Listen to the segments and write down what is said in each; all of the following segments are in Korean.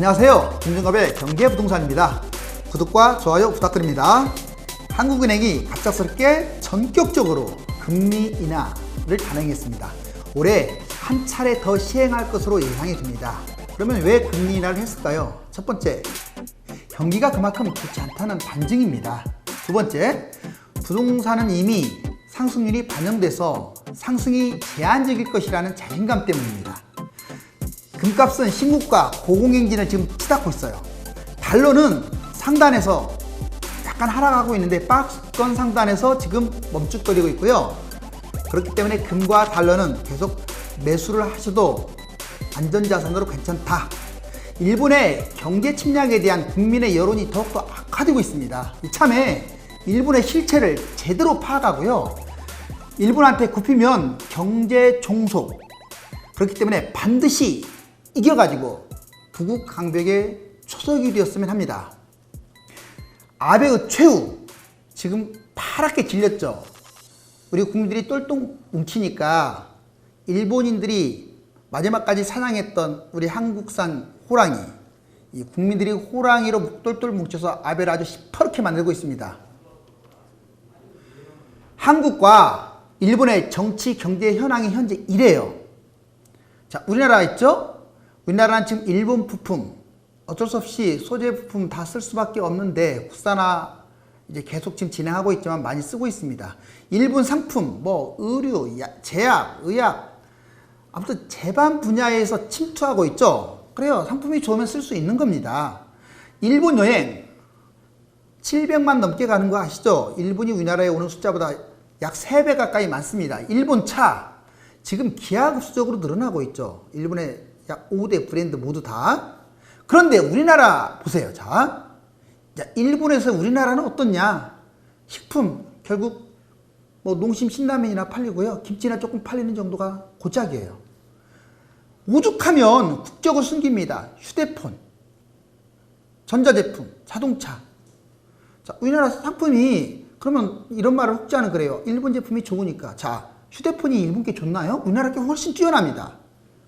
안녕하세요. 김준갑의 경제부동산입니다. 구독과 좋아요 부탁드립니다. 한국은행이 갑작스럽게 전격적으로 금리 인하를 단행했습니다. 올해 한 차례 더 시행할 것으로 예상이 됩니다. 그러면 왜 금리 인하를 했을까요? 첫 번째, 경기가 그만큼 좋지 않다는 반증입니다. 두 번째, 부동산은 이미 상승률이 반영돼서 상승이 제한적일 것이라는 자신감 때문입니다. 금값은 신고가 고공행진을 지금 치닫고 있어요. 달러는 상단에서 약간 하락하고 있는데 박스권 상단에서 지금 멈칫거리고 있고요. 그렇기 때문에 금과 달러는 계속 매수를 하셔도 안전자산으로 괜찮다. 일본의 경제 침략에 대한 국민의 여론이 더욱더 악화되고 있습니다. 이참에 일본의 실체를 제대로 파악하고요. 일본한테 굽히면 경제 종속. 그렇기 때문에 반드시 이겨가지고 부국 강백의 초석이 되었으면 합니다. 아베의 최후 지금 파랗게 질렸죠. 우리 국민들이 똘똘 뭉치니까 일본인들이 마지막까지 사냥했던 우리 한국산 호랑이, 이 국민들이 호랑이로 똘똘 뭉쳐서 아베를 아주 시퍼렇게 만들고 있습니다. 한국과 일본의 정치 경제 현황이 현재 이래요. 자, 우리나라 있죠? 우리나라는 지금 일본 부품, 어쩔 수 없이 소재 부품 다 쓸 수밖에 없는데 국산화 이제 계속 지금 진행하고 있지만 많이 쓰고 있습니다. 일본 상품, 의류, 제약, 의약, 아무튼 제반 분야에서 침투하고 있죠. 그래요. 상품이 좋으면 쓸 수 있는 겁니다. 일본 여행 700만 넘게 가는 거 아시죠? 일본이 우리나라에 오는 숫자보다 약 3배 가까이 많습니다. 일본 차 지금 기하급수적으로 늘어나고 있죠. 일본의 약 5대 브랜드 모두 다. 그런데 우리나라 보세요. 자, 일본에서 우리나라는 어떻냐? 식품 결국 농심 신라면이나 팔리고요. 김치나 조금 팔리는 정도가 고작이에요. 오죽하면 국적을 숨깁니다. 휴대폰, 전자제품, 자동차. 자, 우리나라 상품이 그러면 이런 말을 혹지 않은 그래요. 일본 제품이 좋으니까. 자, 휴대폰이 일본께 좋나요? 우리나라 게 훨씬 뛰어납니다.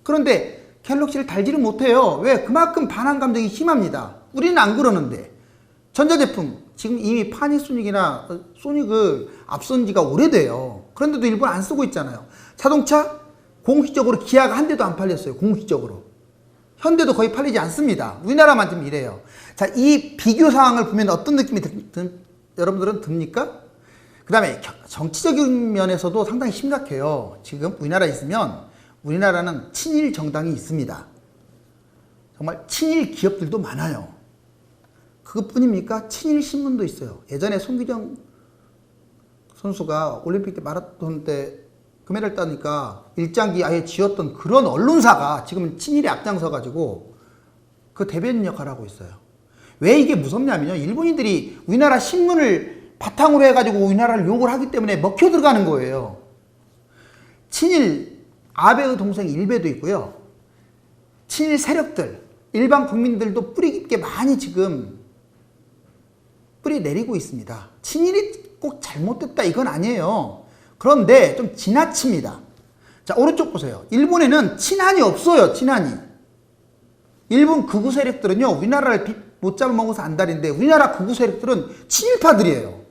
그런데 갤럭시를 달지를 못해요. 왜? 그만큼 반한 감정이 심합니다. 우리는 안 그러는데. 전자제품 지금 이미 파니소닉이나 소닉을 앞선 지가 오래돼요. 그런데도 일본 안 쓰고 있잖아요. 자동차 공식적으로 기아가 한 대도 안 팔렸어요. 공식적으로. 현대도 거의 팔리지 않습니다. 우리나라만 좀 이래요. 자, 이 비교 상황을 보면 어떤 느낌이 여러분들은 듭니까? 그 다음에 정치적인 면에서도 상당히 심각해요. 지금 우리나라에 있으면 우리나라는 친일 정당이 있습니다. 정말 친일 기업들도 많아요. 그것뿐입니까? 친일 신문도 있어요. 예전에 송기정 선수가 올림픽 때 마라톤 때 금메달 따니까 일장기 아예 지었던 그런 언론사가 지금은 친일에 앞장서 가지고 그 대변인 역할을 하고 있어요. 왜 이게 무섭냐면요. 일본인들이 우리나라 신문을 바탕으로 해가지고 우리나라를 욕을 하기 때문에 먹혀 들어가는 거예요. 친일 아베의 동생 일베도 있고요. 친일 세력들, 일반 국민들도 뿌리 깊게 많이 지금 뿌리 내리고 있습니다. 친일이 꼭 잘못됐다 이건 아니에요. 그런데 좀 지나칩니다. 자, 오른쪽 보세요. 일본에는 친한이 없어요. 친한이. 일본 극우 세력들은요. 우리나라를 못 잡아먹어서 안달인데 우리나라 극우 세력들은 친일파들이에요.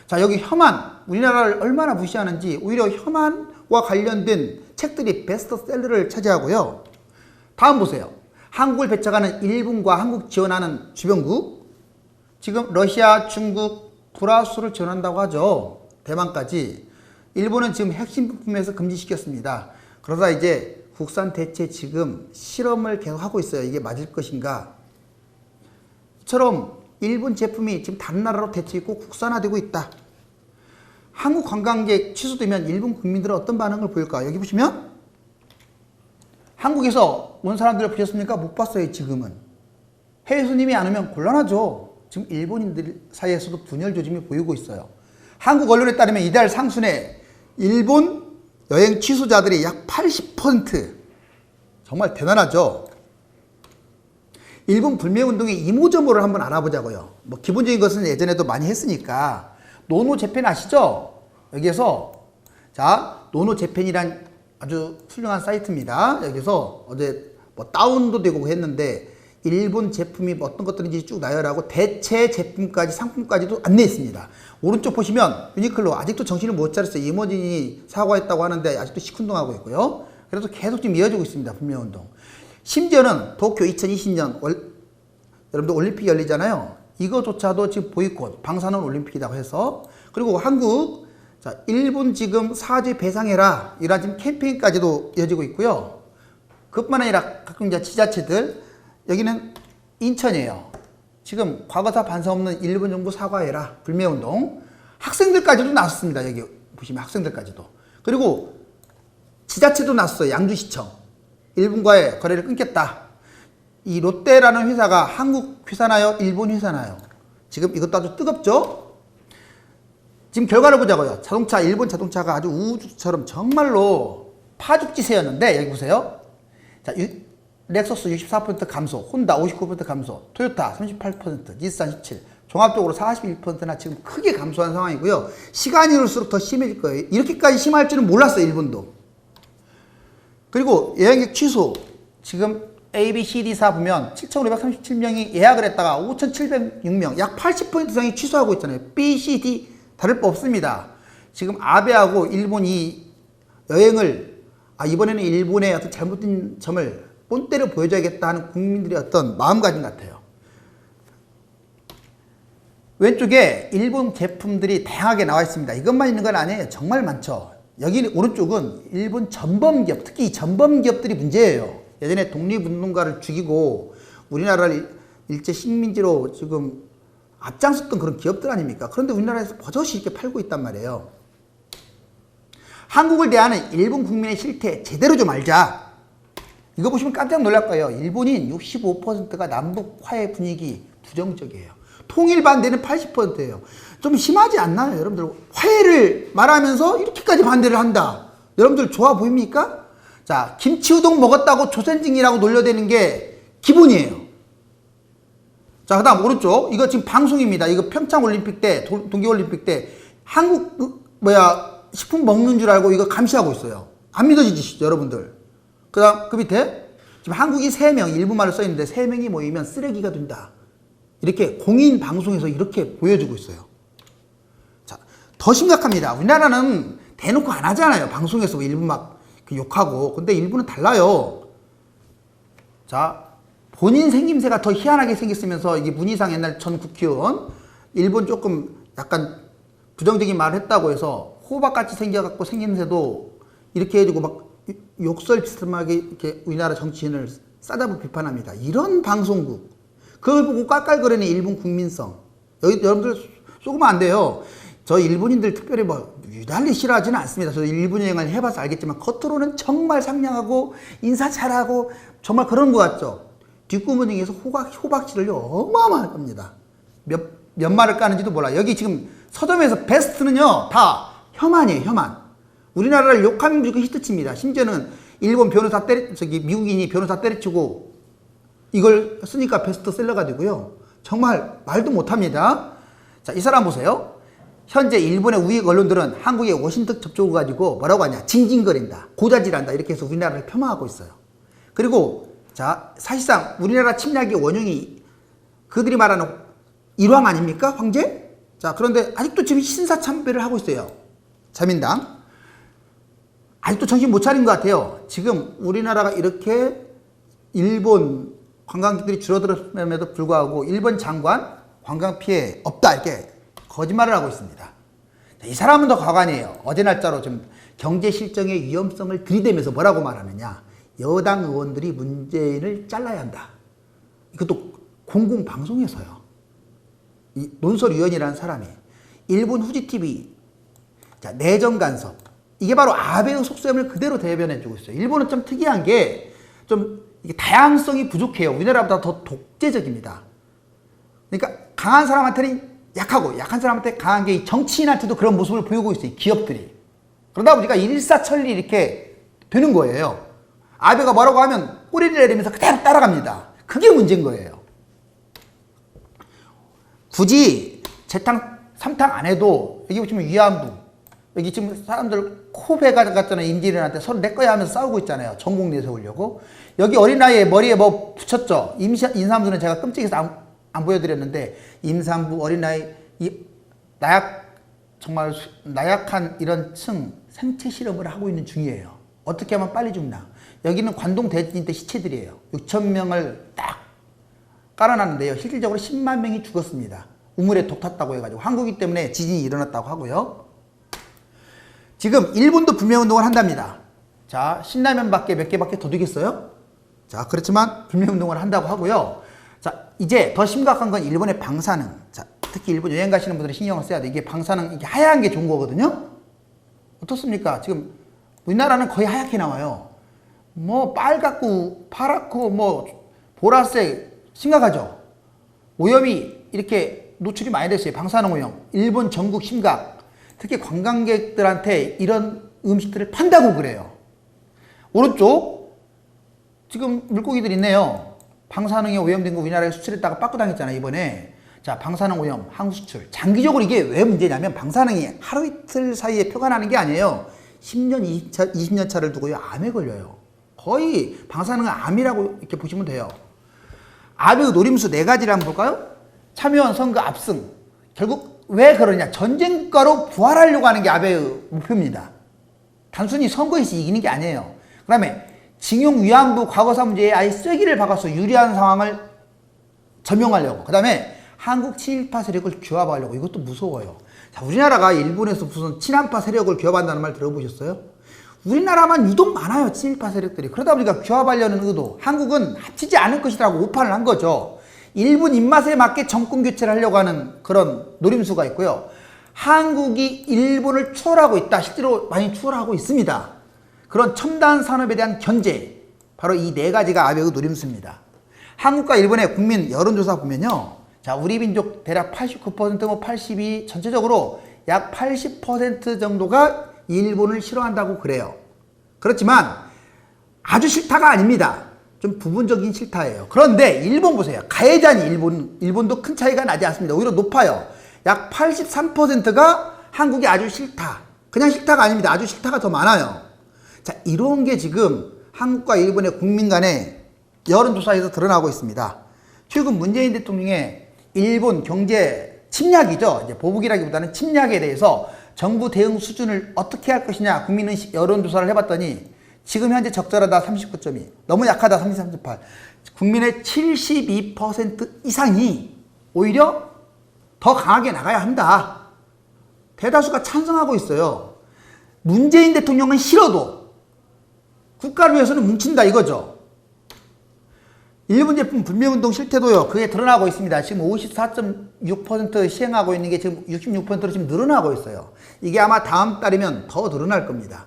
자, 여기 혐한, 우리나라를 얼마나 무시하는지 오히려 혐한과 관련된 책들이 베스트셀러를 차지하고요. 다음 보세요. 한국을 배척하는 일본과 한국 지원하는 주변국. 지금 러시아, 중국, 구라수를 지원한다고 하죠. 대만까지. 일본은 지금 핵심 부품에서 금지시켰습니다. 그러다 이제 국산 대체 지금 실험을 계속하고 있어요. 이게 맞을 것인가. 이처럼 일본 제품이 지금 다른 나라로 대체있고 국산화되고 있다. 한국 관광객 취소되면 일본 국민들은 어떤 반응을 보일까? 여기 보시면 한국에서 온 사람들을 보셨습니까? 못 봤어요. 지금은. 해외 손님이 안 오면 곤란하죠. 지금 일본인들 사이에서도 분열 조짐이 보이고 있어요. 한국 언론에 따르면 이달 상순에 일본 여행 취소자들이 약 80%. 정말 대단하죠. 일본 불매운동의 이모저모를 한번 알아보자고요. 기본적인 것은 예전에도 많이 했으니까. 노노재팬 아시죠? 여기에서 자, 노노재팬이란 아주 훌륭한 사이트입니다. 여기서 어제 다운도 되고 했는데 일본 제품이 어떤 것들인지 쭉 나열하고 대체 제품까지 상품까지도 안내했습니다. 오른쪽 보시면 유니클로 아직도 정신을 못 차렸어요. 이모진이 사과했다고 하는데 아직도 시큰둥하고 있고요. 그래서 계속 지금 이어지고 있습니다. 불매운동. 심지어는 도쿄 2020년 여러분들 올림픽 열리잖아요. 이거조차도 지금 보이콧 방사능 올림픽이라고 해서 그리고 한국 자 일본 지금 사죄 배상해라 이런 지금 캠페인까지도 이어지고 있고요. 그뿐만 아니라 각종 지자체들 여기는 인천이에요. 지금 과거사 반성 없는 일본 정부 사과해라 불매운동 학생들까지도 나왔습니다. 여기 보시면 학생들까지도 그리고 지자체도 났어요. 양주시청 일본과의 거래를 끊겠다. 이 롯데라는 회사가 한국 회사나요? 일본 회사나요? 지금 이것도 아주 뜨겁죠? 지금 결과를 보자고요. 자동차, 일본 자동차가 아주 우주처럼 정말로 파죽지세였는데 여기 보세요. 자, 렉서스 64% 감소, 혼다 59% 감소, 토요타 38%, 닛산 17%, 종합적으로 41%나 지금 크게 감소한 상황이고요. 시간이 흐를수록 더 심해질 거예요. 이렇게까지 심할 줄은 몰랐어요, 일본도. 그리고 여행객 취소, 지금 A, B, C, D사 보면 7,537명이 예약을 했다가 5,706명, 약 80% 이상이 취소하고 있잖아요. B, C, D 다를 바 없습니다. 지금 아베하고 일본이 여행을 이번에는 일본의 어떤 잘못된 점을 본때를 보여줘야겠다 하는 국민들의 어떤 마음가짐 같아요. 왼쪽에 일본 제품들이 다양하게 나와 있습니다. 이것만 있는 건 아니에요. 정말 많죠. 여기 오른쪽은 일본 전범기업, 특히 이 전범기업들이 문제예요. 예전에 독립운동가를 죽이고 우리나라를 일제 식민지로 지금 앞장섰던 그런 기업들 아닙니까? 그런데 우리나라에서 버젓이 이렇게 팔고 있단 말이에요. 한국을 대하는 일본 국민의 실태 제대로 좀 알자. 이거 보시면 깜짝 놀랄 거예요. 일본인 65%가 남북 화해 분위기 부정적이에요. 통일 반대는 80%예요. 좀 심하지 않나요? 여러분들 화해를 말하면서 이렇게까지 반대를 한다. 여러분들 좋아 보입니까? 자, 김치우동 먹었다고 조선징이라고 놀려대는 게 기본이에요. 자, 그 다음 오른쪽 이거 지금 방송입니다. 이거 평창올림픽 때 동계올림픽 때 한국 식품 먹는 줄 알고 이거 감시하고 있어요. 안 믿어지시죠 여러분들. 그 다음 그 밑에 지금 한국이 3명 일본말을 써있는데 3명이 모이면 쓰레기가 된다. 이렇게 공인 방송에서 이렇게 보여주고 있어요. 자, 더 심각합니다. 우리나라는 대놓고 안 하잖아요. 방송에서 일본 막 욕하고. 근데 일본은 달라요. 자, 본인 생김새가 더 희한하게 생겼으면서 이게 문희상 옛날 전 국회의원 일본 조금 약간 부정적인 말을 했다고 해서 호박같이 생겨갖고 생김새도 이렇게 해주고 막 욕설 비슷하게 이렇게 우리나라 정치인을 싸잡고 비판합니다. 이런 방송국. 그걸 보고 깔깔거리는 일본 국민성. 여러분들 속으면 안 돼요. 저 일본인들 특별히 유달리 싫어하지는 않습니다. 저 일본 여행을 해봐서 알겠지만 겉으로는 정말 상냥하고 인사 잘하고 정말 그런 것 같죠. 뒷구멍에서 호박질을 어마어마할 겁니다. 몇 말을 까는지도 몰라. 여기 지금 서점에서 베스트는요 다 혐한이에요. 혐한. 우리나라를 욕하면 무조건 히트칩니다. 심지어는 일본 변호사 미국인이 변호사 때려치고 이걸 쓰니까 베스트셀러가 되고요. 정말 말도 못합니다. 자, 이 사람 보세요. 현재 일본의 우익 언론들은 한국의 워싱턴 접촉을 가지고 뭐라고 하냐. 징징거린다. 고자질한다. 이렇게 해서 우리나라를 폄하하고 있어요. 그리고 자, 사실상 우리나라 침략의 원흉이 그들이 말하는 일왕 아닙니까? 황제? 자, 그런데 아직도 지금 신사참배를 하고 있어요. 자민당. 아직도 정신 못 차린 것 같아요. 지금 우리나라가 이렇게 일본 관광객들이 줄어들었음에도 불구하고 일본 장관 관광 피해 없다 이렇게 거짓말을 하고 있습니다. 이 사람은 더 과관이에요. 어제 날짜로 좀 경제 실정의 위험성을 들이대면서 뭐라고 말하느냐. 여당 의원들이 문재인을 잘라야 한다. 이것도 공공방송에서요. 이 논설위원이라는 사람이 일본 후지TV 자, 내정 간섭 이게 바로 아베의 속셈을 그대로 대변해주고 있어요. 일본은 좀 특이한 게 좀 다양성이 부족해요. 우리나라보다 더 독재적입니다. 그러니까 강한 사람한테는 약하고 약한 사람한테 강한 게 정치인한테도 그런 모습을 보이고 있어요. 기업들이. 그러다 보니까 일사천리 이렇게 되는 거예요. 아베가 뭐라고 하면 꼬리를 내리면서 그대로 따라갑니다. 그게 문제인 거예요. 굳이 재탕, 삼탕 안 해도 여기 보시면 위안부 여기 지금 사람들 코베가 같잖아요. 임진왜란때 서로 내 거야 하면서 싸우고 있잖아요. 전국 내세우려고. 여기 어린 나이에 머리에 뭐 붙였죠. 임산부는 제가 끔찍해서 안 보여드렸는데, 임산부, 어린 나이, 이 정말 나약한 이런 층 생체 실험을 하고 있는 중이에요. 어떻게 하면 빨리 죽나. 여기는 관동 대지진 때 시체들이에요. 6천 명을 딱 깔아놨는데요. 실질적으로 10만 명이 죽었습니다. 우물에 독 탔다고 해가지고. 한국이기 때문에 지진이 일어났다고 하고요. 지금 일본도 불매운동을 한답니다. 자, 신라면밖에 몇 개밖에 더 되겠어요? 자, 그렇지만 불매운동을 한다고 하고요. 자, 이제 더 심각한 건 일본의 방사능. 자, 특히 일본 여행 가시는 분들은 신경을 써야 돼. 이게 방사능, 이게 하얀 게 좋은 거거든요? 어떻습니까? 지금 우리나라는 거의 하얗게 나와요. 뭐 빨갛고 파랗고 뭐 보라색 심각하죠. 오염이 이렇게 노출이 많이 됐어요. 방사능 오염. 일본 전국 심각. 특히 관광객들한테 이런 음식들을 판다고 그래요. 오른쪽 지금 물고기들 있네요. 방사능에 오염된 거 우리나라에 수출했다가 빠꾸당했잖아요, 이번에. 자, 방사능 오염, 한국 수출. 장기적으로 이게 왜 문제냐면 방사능이 하루 이틀 사이에 표가 나는 게 아니에요. 10년, 20년 차를 두고요, 암에 걸려요. 거의 방사능은 암이라고 이렇게 보시면 돼요. 아베의 노림수 4가지를 한번 볼까요? 참여원 선거 압승. 결국 왜 그러냐? 전쟁가로 부활하려고 하는 게 아베의 목표입니다. 단순히 선거에서 이기는 게 아니에요. 그 다음에 징용 위안부 과거사 문제에 아예 쐐기를 박아서 유리한 상황을 점용하려고. 그 다음에 한국 친일파 세력을 규합하려고. 이것도 무서워요. 자, 우리나라가 일본에서 무슨 친한파 세력을 규합한다는 말 들어보셨어요? 우리나라만 유독 많아요, 친일파 세력들이. 그러다 보니까 규합하려는 의도. 한국은 합치지 않을 것이라고 오판을 한 거죠. 일본 입맛에 맞게 정권 교체를 하려고 하는 그런 노림수가 있고요. 한국이 일본을 추월하고 있다. 실제로 많이 추월하고 있습니다. 그런 첨단 산업에 대한 견제. 바로 이 4가지가 아베의 노림수입니다. 한국과 일본의 국민 여론조사 보면요. 자, 우리 민족 대략 89%, 뭐 82, 전체적으로 약 80% 정도가 일본을 싫어한다고 그래요. 그렇지만 아주 싫다가 아닙니다. 좀 부분적인 싫다예요. 그런데 일본 보세요. 가해자니 일본도 큰 차이가 나지 않습니다. 오히려 높아요. 약 83%가 한국이 아주 싫다. 그냥 싫다가 아닙니다. 아주 싫다가 더 많아요. 자, 이런 게 지금 한국과 일본의 국민 간의 여론조사에서 드러나고 있습니다. 최근 문재인 대통령의 일본 경제 침략이죠. 이제 보복이라기보다는 침략에 대해서 정부 대응 수준을 어떻게 할 것이냐 국민의식 여론조사를 해봤더니 지금 현재 적절하다 39.2, 너무 약하다 33.8. 국민의 72% 이상이 오히려 더 강하게 나가야 한다. 대다수가 찬성하고 있어요. 문재인 대통령은 싫어도 국가를 위해서는 뭉친다 이거죠. 일본 제품 불매운동 실태도요. 그게 드러나고 있습니다. 지금 54.6% 시행하고 있는 게 지금 66%로 지금 늘어나고 있어요. 이게 아마 다음 달이면 더 늘어날 겁니다.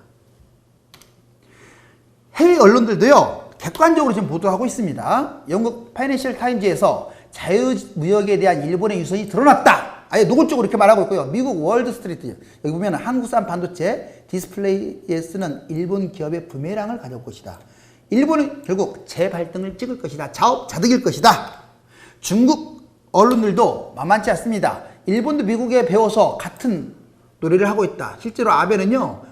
해외 언론들도요. 객관적으로 지금 보도하고 있습니다. 영국 파이낸셜 타임즈에서 자유무역에 대한 일본의 유선이 드러났다. 아예 노골적으로 이렇게 말하고 있고요. 미국 월드 스트리트 여기 보면 한국산 반도체 디스플레이에 쓰는 일본 기업의 부메랑을 가져올 것이다. 일본은 결국 재발등을 찍을 것이다. 자업자득일 것이다. 중국 언론들도 만만치 않습니다. 일본도 미국에 배워서 같은 노래를 하고 있다. 실제로 아베는요.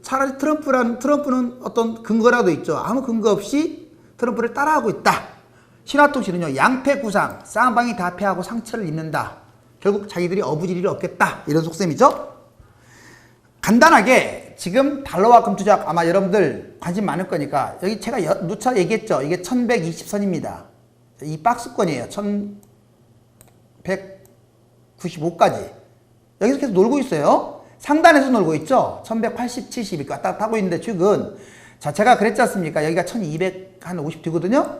차라리 트럼프는 어떤 근거라도 있죠. 아무 근거 없이 트럼프를 따라하고 있다. 신화통신은요. 양패 구상, 쌍방이 다 패하고 상처를 입는다. 결국 자기들이 어부지리를 얻겠다. 이런 속셈이죠. 간단하게 지금 달러와 금투작 아마 여러분들 관심 많을 거니까 여기 제가 누차 얘기했죠. 이게 1120선입니다. 이 박스권이에요. 1195까지. 여기서 계속 놀고 있어요. 상단에서 놀고 있죠. 1180, 70 이렇게 왔다 갔다 하고 있는데 최근 자 제가 그랬지 않습니까? 여기가 1250 되거든요.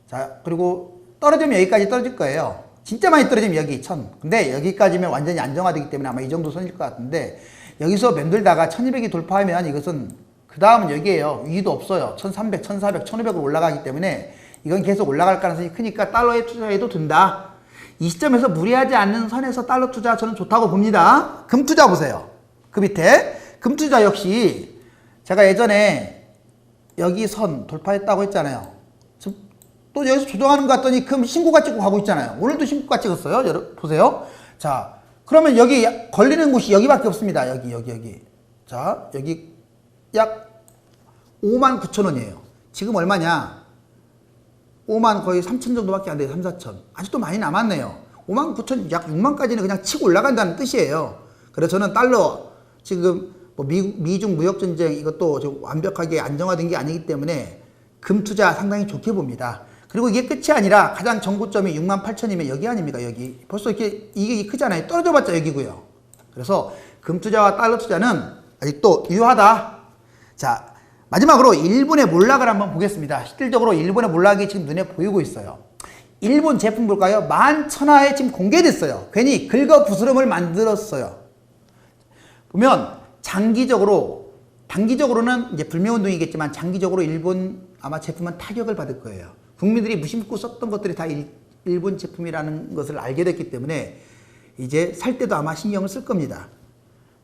자 그리고 떨어지면 여기까지 떨어질 거예요. 진짜 많이 떨어지면 여기 1000. 근데 여기까지면 완전히 안정화되기 때문에 아마 이 정도 선일 것 같은데 여기서 맴돌다가 1200이 돌파하면 이것은 그 다음은 여기에요. 위기도 없어요. 1300, 1400, 1500으로 올라가기 때문에 이건 계속 올라갈 가능성이 크니까 달러에 투자해도 된다. 이 시점에서 무리하지 않는 선에서 달러 투자 저는 좋다고 봅니다. 금 투자 보세요. 그 밑에 금 투자 역시 제가 예전에 여기 선 돌파했다고 했잖아요. 또 여기서 조정하는 것 같더니 금 신고가 찍고 가고 있잖아요. 오늘도 신고가 찍었어요. 여러분 보세요. 자 그러면 여기 걸리는 곳이 여기밖에 없습니다. 여기. 자, 여기 약 59,000원이에요. 지금 얼마냐? 5만 거의 3천 정도밖에 안 돼요. 3, 4천. 아직도 많이 남았네요. 59,000, 약 6만까지는 그냥 치고 올라간다는 뜻이에요. 그래서 저는 달러 지금 뭐 미중 무역 전쟁 이것도 좀 완벽하게 안정화된 게 아니기 때문에 금 투자 상당히 좋게 봅니다. 그리고 이게 끝이 아니라 가장 전고점이 68,000이면 여기 아닙니까? 여기. 벌써 이렇게 이게 크잖아요. 떨어져 봤자 여기고요. 그래서 금 투자와 달러 투자는 아직도 유효하다. 자, 마지막으로 일본의 몰락을 한번 보겠습니다. 실질적으로 일본의 몰락이 지금 눈에 보이고 있어요. 일본 제품 볼까요? 11,000화에 지금 공개됐어요. 괜히 긁어부스럼을 만들었어요. 보면 장기적으로, 단기적으로는 이제 불매운동이겠지만 장기적으로 일본 아마 제품은 타격을 받을 거예요. 국민들이 무심코 썼던 것들이 다 일본 제품이라는 것을 알게 됐기 때문에 이제 살 때도 아마 신경을 쓸 겁니다.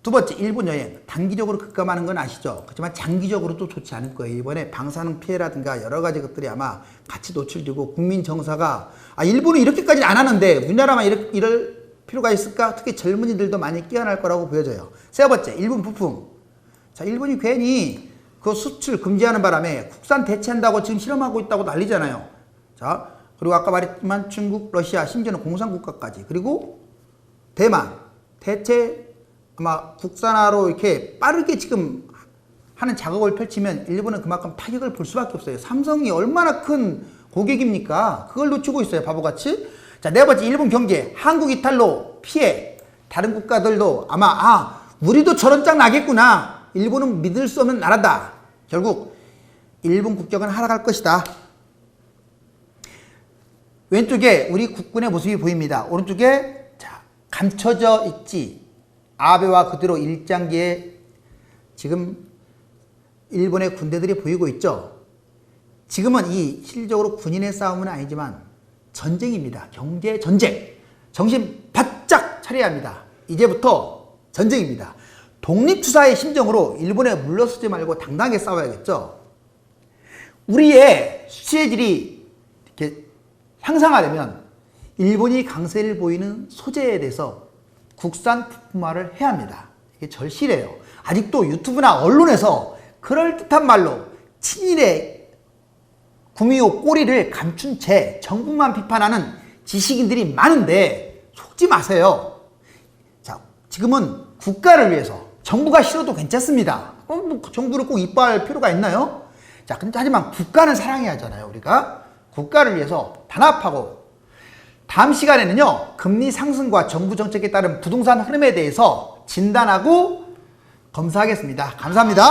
두 번째, 일본 여행. 단기적으로 급감하는 건 아시죠? 그렇지만 장기적으로도 좋지 않을 거예요. 이번에 방사능 피해라든가 여러 가지 것들이 아마 같이 노출되고 국민 정서가 일본은 이렇게까지는 안 하는데 우리나라만 이럴 필요가 있을까? 특히 젊은이들도 많이 깨어날 거라고 보여져요. 세 번째, 일본 부품. 자, 일본이 괜히 그 수출 금지하는 바람에 국산 대체한다고 지금 실험하고 있다고 난리잖아요. 자, 그리고 아까 말했지만 중국, 러시아, 심지어는 공산국가까지. 그리고 대만. 대체 아마 국산화로 이렇게 빠르게 지금 하는 작업을 펼치면 일본은 그만큼 타격을 볼 수밖에 없어요. 삼성이 얼마나 큰 고객입니까? 그걸 놓치고 있어요. 바보같이. 자, 네 번째, 일본 경제. 한국 이탈로 피해. 다른 국가들도 아마 우리도 저런 짝 나겠구나. 일본은 믿을 수 없는 나라다. 결국 일본 국격은 하락할 것이다. 왼쪽에 우리 국군의 모습이 보입니다. 오른쪽에 자, 감춰져 있지. 아베와 그대로 일장기에 지금 일본의 군대들이 보이고 있죠. 지금은 이 실질적으로 군인의 싸움은 아니지만 전쟁입니다. 경제 전쟁. 정신 바짝 차려야 합니다. 이제부터 전쟁입니다. 독립투사의 심정으로 일본에 물러서지 말고 당당하게 싸워야겠죠. 우리의 수혜질이 이렇게 향상하려면 일본이 강세를 보이는 소재에 대해서 국산 부품화를 해야 합니다. 이게 절실해요. 아직도 유튜브나 언론에서 그럴듯한 말로 친일의 구미호 꼬리를 감춘 채 정부만 비판하는 지식인들이 많은데 속지 마세요. 자, 지금은 국가를 위해서 정부가 싫어도 괜찮습니다. 뭐 정부를 꼭 이뻐할 필요가 있나요? 자, 근데 하지만 국가는 사랑해야 하잖아요. 우리가 국가를 위해서 단합하고 다음 시간에는요, 금리 상승과 정부 정책에 따른 부동산 흐름에 대해서 진단하고 검사하겠습니다. 감사합니다.